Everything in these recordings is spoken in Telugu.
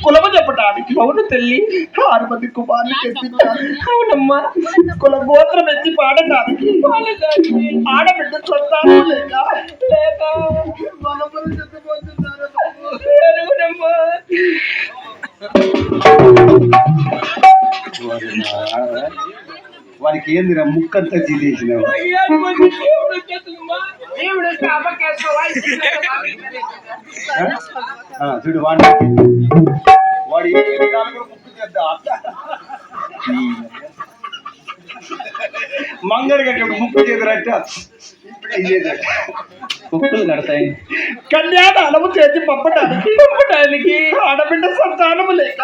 కులము చెప్పటానికి అవును తల్లి 6 మంది కుమారులు తెప్పించాలి. అవునమ్మా, కుల గోత్రం ఎత్తి పాడటానికి ఆడబిడ్డ సంతానం లేక వారికి ఏంది ముక్కంతా చీలేసినావు. చూడు వాడు ముక్కు చేద్దా మంగళ కట్టాడు ముక్కు చేద్దరట కుక్కలు కడతాయి. కళ్యాణ అలము చేసి పంపడానికి ఆడబిడ్డ సంతానము లేక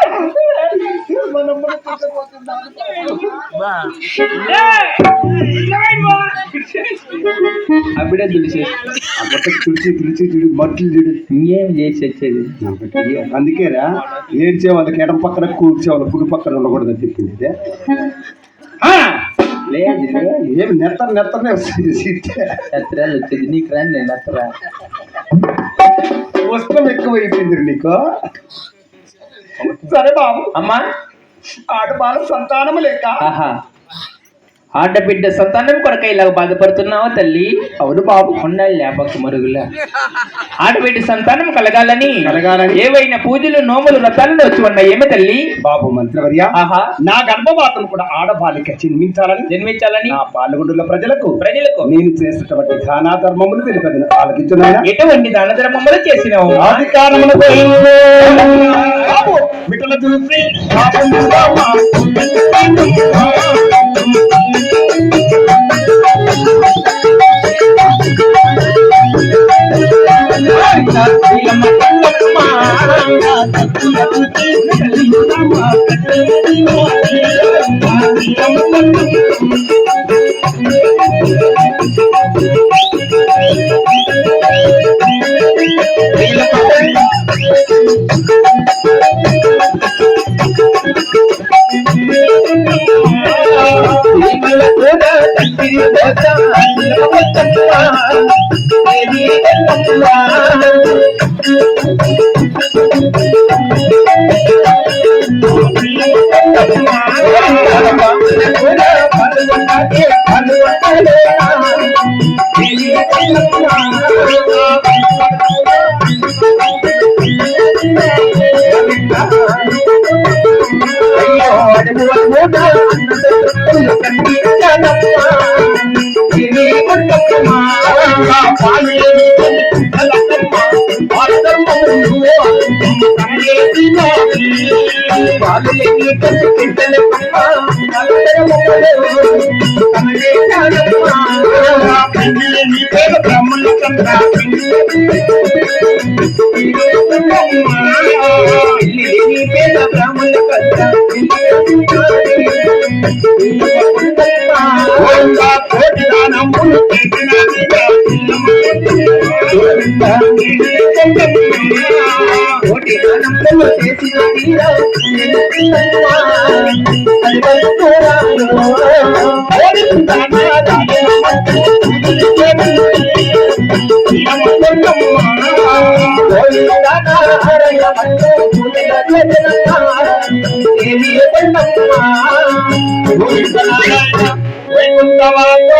అప్పుడే తుడిచేసి తుడిచి తుడిచి చూడు మట్లు చూడు ఇంకేం చేసి వచ్చేది. అందుకేరా ఏడ్చే వాళ్ళకి ఎడం పక్కన కూర్చే వాళ్ళ కుడి పక్కన ఉండకూడదని చెప్పింది. లేదు ఏమి నెత్తనే వస్తుంది. నెత్తరాలు వచ్చేది నీకు రండి. నేను నెత్తరా వస్త్రం ఎక్కువ అయిపోయింది నీకు. సరే బాబు, అమ్మా ఆడబాల సంతానము లేక ఆడబిడ్డ సంతానం కొరక ఇలా బాధపడుతున్నావా తల్లి? అవును బాబు, ఉండాలి లేపక మరుగులా. ఆడబిడ్డ సంతానం కలగాలని ఏవైనా పూజలు నోములు వ్రతాలను వచ్చి ఉన్నాయి. ఏమి తల్లి? బాబు మంత్రివర్య, నా గర్భవాతం కూడా ఆడబాలిక జన్మించాలని నా పాల్గొండుల ప్రజలకు నేను చేసినటువంటి దానా ధర్మములు తెలిపేది ఆలకించున్నాయా? ఎటువంటి దాన ధర్మములు చేసినావు? అధికారములు బిడ్డల చూసి వైకుంఠవాస